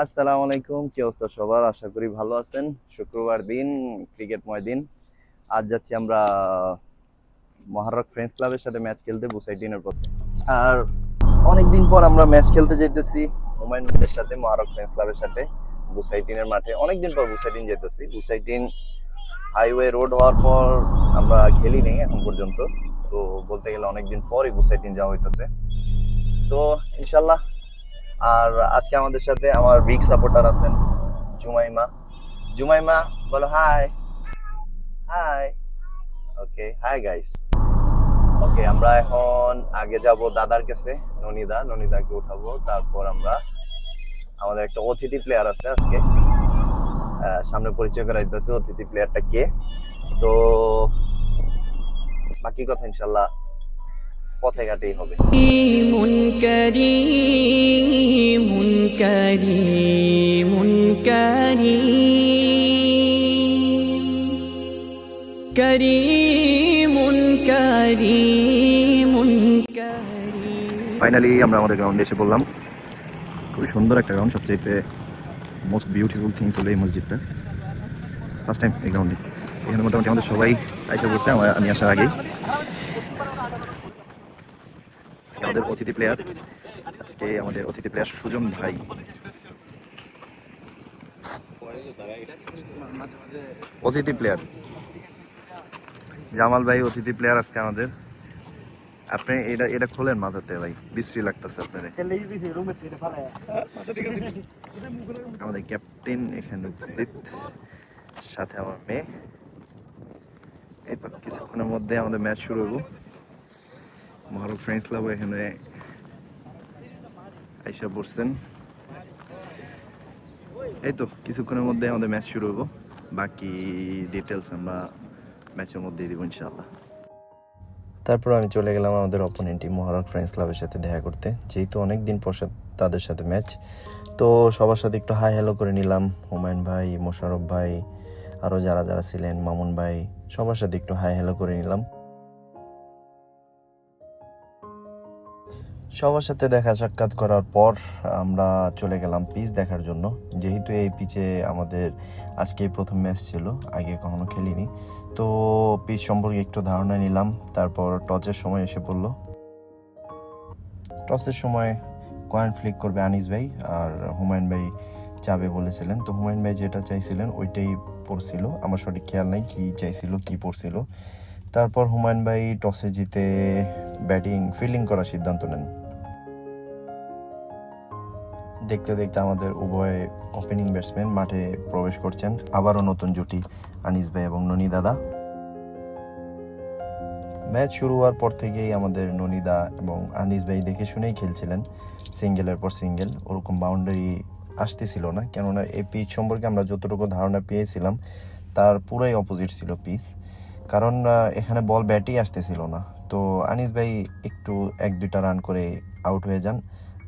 আসসালামু আলাইকুম, কি অবস্থা সবার? আশা করি ভালো আছেন। শুক্রবার দিন, ক্রিকেটময় দিন। আজ যাচ্ছি আমরা মহারক ফ্রেন্ডস ক্লাবের সাথে ম্যাচ খেলতে বুসাইটিনের পথে। আর অনেকদিন পর আমরা ম্যাচ খেলতে যাইতেছি হুমায়ুনের সাথে, মহারক ফ্রেন্ডস ক্লাবের সাথে বুসাইটিনের মাঠে। অনেকদিন পর বুসাইটিন যেতেছি। বুসাইটিন হাইওয়ে রোড হওয়ার পর আমরা খেলি নেই এখন পর্যন্ত। তো বলতে গেলে অনেকদিন পরই বুসাইটিন যাওয়া হইতেছে। তো ইনশাল্লাহ। আর আজকে আমাদের সাথে আমার বিগ সাপোর্টার আছেন জুমাইমা। জুমাইমা, বলো হাই। হাই। ওকে, হাই গাইস। ওকে, আমরা এখন আগে যাব দাদার কাছে, ননিদাকে উঠাবো। তারপর আমরা আমাদের একটা অতিথি প্লেয়ার আছে আজকে, সামনে পরিচয় করাইতেছে অতিথি প্লেয়ারটা কে। তো বাকি কথা ইনশাল্লাহ পথে ঘাটেই হবে। كريم كريم كريم كريم كريم كريم ফাইনালি আমরা আমাদের গ্রাউন্ডে এসে পড়লাম। খুবই সুন্দর একটা গ্রাউন্ড, সবচেয়ে মোস্ট বিউটিফুল থিংস হলো এই মসজিদটা। ফার্স্ট টাইম এই গ্রাউন্ডে। এখানে মোটামুটি আমাদের সবাই আইসা বসতে আমি আসার আগেই। আমাদের অতিথি প্লেয়ার সুজন ভাই। অতিথি প্লেয়ার জামাল ভাই অতিথি প্লেয়ার আজকে আমাদের। আপনি এটা খোলেন মাথাতে ভাই, বিশ্রী লাগতেছে আপনারে। আমাদের ক্যাপ্টেন এখানে উপস্থিত, সাথে আমার মেয়ে। এই তো কিছুক্ষণের মধ্যে আমাদের ম্যাচ শুরু হবো। মহারক ফ্রেন্ডস ক্লাব এখানে আইসা পড়ছেন। এই তো কিছুক্ষণের মধ্যে আমাদের ম্যাচ শুরু হবো। বাকি ডিটেলস আমরা ম্যাচের মধ্যেই দিব ইনশাআল্লাহ। তারপর আমি চলে গেলাম আমাদের অপোনেন্ট টিম মহারক ফ্রেন্ডস ক্লাবের সাথে দেখা করতে, যেহেতু অনেক দিন পর তাদের সাথে ম্যাচ। তো সবার সাথে একটু হাই হ্যালো করে নিলাম। হুমায়ুন ভাই, মোশারফ ভাই, আরও যারা যারা ছিলেন, মামুন ভাই, সবার সাথে একটু হাই হ্যালো করে নিলাম। সবার সাথে দেখা সাক্ষাৎ করার পর আমরা চলে গেলাম পিচ দেখার জন্য, যেহেতু এই পিচে আমাদের আজকে প্রথম ম্যাচ ছিল, আগে কখনো খেলিনি। তো পিচ সম্পর্কে একটু ধারণা নিলাম। তারপর টসের সময় এসে পড়লো। টসের সময় কয়েন ফ্লিক করবে আনিস ভাই, আর হুমায়ুন ভাই চাবে বলেছিলেন। তো হুমায়ুন ভাই যেটা চাইছিলেন ওইটাই পড়ছিল, আমার সঠিক খেয়াল নাই কি চাইছিল কি পড়ছিল। তারপর হুমায়ুন ভাই টসে জিতে ফিল্ডিং করার সিদ্ধান্ত নেন। দেখতে দেখতে আমাদের উভয় ওপেনিং ব্যাটসম্যান মাঠে প্রবেশ করছেন। আবারও নতুন জুটি আনিস ভাই এবং ননি দাদা। ম্যাচ শুরু হওয়ার পর থেকেই আমাদের ননিদা এবং আনিস ভাই দেখে শুনেই খেলছিলেন, সিঙ্গেলের পর সিঙ্গেল। ওরকম বাউন্ডারি আসতেছিল না, কেননা এই পিচ সম্পর্কে আমরা যতটুকু ধারণা পেয়েছিলাম তার পুরাই অপোজিট ছিল পিচ। কারণ এখানে বল ব্যাটেই আসতেছিল না। তো আনিস ভাই একটু 1-2টা রান করে আউট হয়ে যান।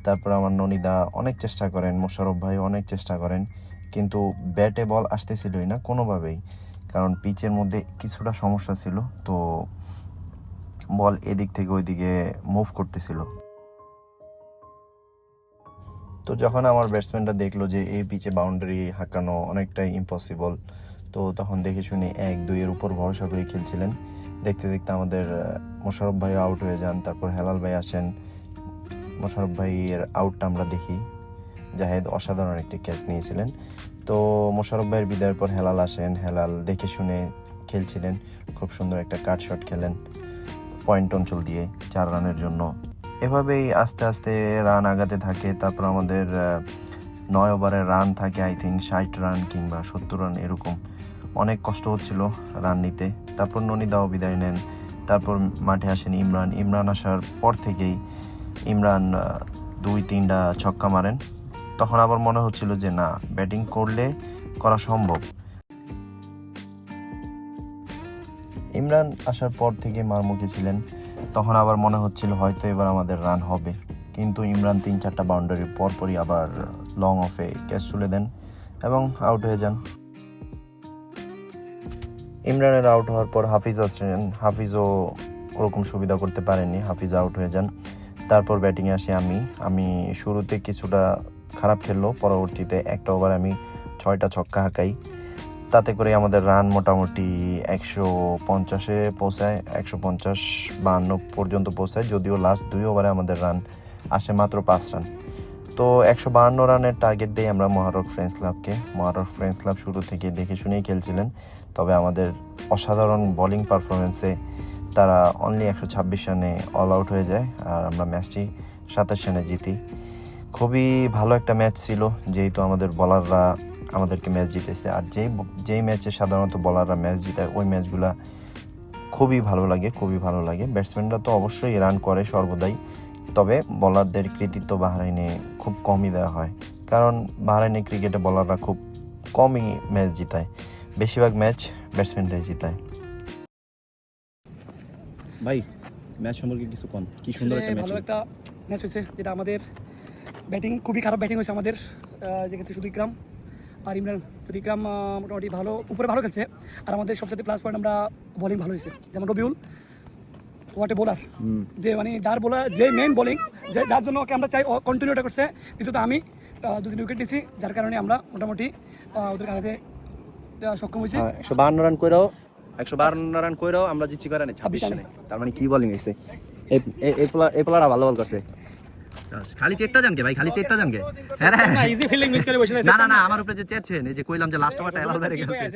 তারপর আমার ননিদা অনেক চেষ্টা করেন, মোশারফ ভাই অনেক চেষ্টা করেন, কিন্তু ব্যাটে বল আসতেছিলই না কোনোভাবেই। কারণ পিচের মধ্যে কিছুটা সমস্যা ছিল, তো বল এদিক থেকে ওইদিকে মুভ করতেছিল। তো যখন আমার ব্যাটসম্যানটা দেখলো যে এই পিচে বাউন্ডারি হাঁকানো অনেকটাই ইম্পসিবল, তো তখন দেখে শুনে 1-2-এর উপর ভরসা করে খেলছিলেন। দেখতে দেখতে আমাদের মোশারফ ভাই আউট হয়ে যান। তারপর হেলাল ভাই আসেন। মোশারফ ভাইয়ের আউটটা আমরা দেখি, জাহেদ অসাধারণ একটি ক্যাচ নিয়েছিলেন। তো মোশারফ ভাইয়ের বিদায়ের পর হেলাল আসেন। হেলাল দেখে শুনে খেলছিলেন, খুব সুন্দর একটা কাট শট খেলেন পয়েন্ট অঞ্চল দিয়ে 4 রানের জন্য। এভাবেই আস্তে আস্তে রান আগাতে থাকে। তারপর আমাদের 9 ওভারের রান থাকে আই থিঙ্ক 60 রান কিংবা 70 রান এরকম। অনেক কষ্ট হচ্ছিল রান নিতে। তারপর ননিদাও বিদায় নেন। তারপর মাঠে আসেন ইমরান আসার পর থেকেই ইমরান 2-3টা ছক্কা মারেন। তখন আবার মনে হচ্ছিল যে না, ব্যাটিং করলে করা সম্ভব। ইমরান আসার পর থেকে মারমুখী ছিলেন। তখন আবার মনে হচ্ছিল হয়তো এবার আমাদের রান হবে, কিন্তু ইমরান 3-4টা বাউন্ডারির পরপরই আবার লং অফে ক্যাচ তুলে দেন এবং আউট হয়ে যান। ইমরানের আউট হওয়ার পর হাফিজ আসেন। হাফিজও ওরকম সুবিধা করতে পারেননি, হাফিজ আউট হয়ে যান। তারপর ব্যাটিংয়ে আসি আমি শুরুতে কিছুটা খারাপ খেললো, পরবর্তীতে একটা ওভারে আমি 6টা ছক্কা হাঁকাই। তাতে করে আমাদের রান মোটামুটি 150-এ পৌঁছায়, 150-52 পর্যন্ত পৌঁছায়, যদিও লাস্ট 2 ওভারে আমাদের রান আসে মাত্র 5 রান। তো 152 রানের টার্গেট দিই আমরা মহারক ফ্রেন্ডস ক্লাবকে। মহারক ফ্রেন্ডস ক্লাব শুরু থেকে দেখে শুনেই খেলছিলেন, তবে আমাদের অসাধারণ বোলিং পারফরমেন্সে তারা অনলি 126 রানে অল আউট হয়ে যায়, আর আমরা ম্যাচটি 27 রানে জিতি। খুবই ভালো একটা ম্যাচ ছিল, যেহেতু আমাদের বলাররা আমাদেরকে ম্যাচ জিতেছে। আর যেই ম্যাচে সাধারণত বলাররা ম্যাচ জিতায় ওই ম্যাচগুলা খুবই ভালো লাগে। ব্যাটসম্যানরা তো অবশ্যই রান করে সর্বদাই, তবে বলারদের কৃতিত্ব বাহরাইনে খুব কমই দেওয়া হয়, কারণ বাহরাইনে ক্রিকেটে বলাররা খুব কমই ম্যাচ জিতায়, বেশিরভাগ ম্যাচ ব্যাটসম্যানরাই জিতায়। ভাই, ম্যাচ সম্পর্কে কিছু কোন, কি সুন্দর একটা ম্যাচ। ভালো একটা ম্যাচ হয়েছে, যেটা আমাদের ব্যাটিং খুবই খারাপ ব্যাটিং হয়েছে আমাদের, যেক্ষেত্রে শুধু ইকরাম আর ইমরান। যদি ইকরাম মোটামুটি ভালো উপরে ভালো খেলছে, আর আমাদের সবচেয়ে প্লাস পয়েন্ট আমরা বোলিং ভালো হয়েছে। যেমন রবিউল ওয়াট এ বোলার, যে মানে যার বোলার যে মেইন বোলিং, যার জন্য ওকে আমরা চাই কন্টিনিউটা করছে। দ্বিতীয়ত আমি 2-3 উইকেট দিয়েছি, যার কারণে আমরা মোটামুটি ওদের হারাতে সক্ষম হয়েছি। 152 রান কইরাও আমরা জিতছি করে 26 রানে। তার মানে কি বোলিং হইছে, এই প্লেয়াররা ভালো বল করছে। খালি চেষ্টা জানকে ভাই, খালি চেষ্টা জানকে। হ্যাঁ না, ইজি ফিল্ডিং মিস করে বসে আছে। না আমার উপরে যে চেয়েছেন, এই যে কইলাম যে লাস্ট ওভারটা এলাল বেরে গেছে।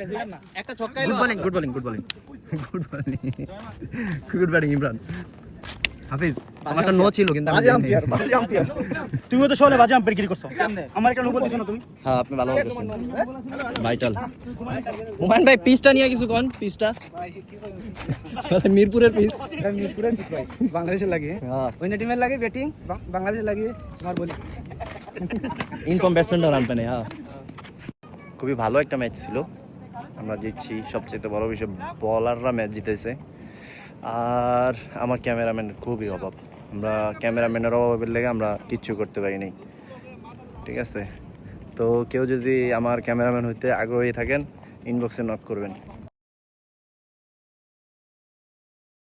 একটা ছক্কাই গুড ব্যাটিং ইমরান। হাফিজ, আমারটা নো ছিল কিন্তু বাজে আম্পায়ার। তুমিও তো শোনে বাজে আম্পায়ার কি করছো, আমার একটা নো বলতেছ না তুমি। হ্যাঁ, আপনি ভালো বলছেন। ভাইটাল হুমায়ুন ভাই, পিচটা নিয়ে কিছু কোন। পিচটা মিরপুরের পিচ ভাই, বাংলাদেশের লাগে, অন্য টিমের লাগে ব্যাটিং, বাংলাদেশের লাগে তোমার বলি ইনকম ব্যাটসম্যানরা রান পায় না। হ্যাঁ, খুবই ভালো একটা ম্যাচ ছিল, আমরা জিতছি। সবচেয়ে বড় বিষয় বলাররা ম্যাচ জিতেছে, আর আমার ক্যামেরাম্যানের খুবই অভাব। আমরা ক্যামেরাম্যানের অভাবের লেগে আমরা কিচ্ছু করতে পারিনি। ঠিক আছে, তো কেউ যদি আমার ক্যামেরাম্যান হইতে আগ্রহী থাকেন ইনবক্সে নক করবেন।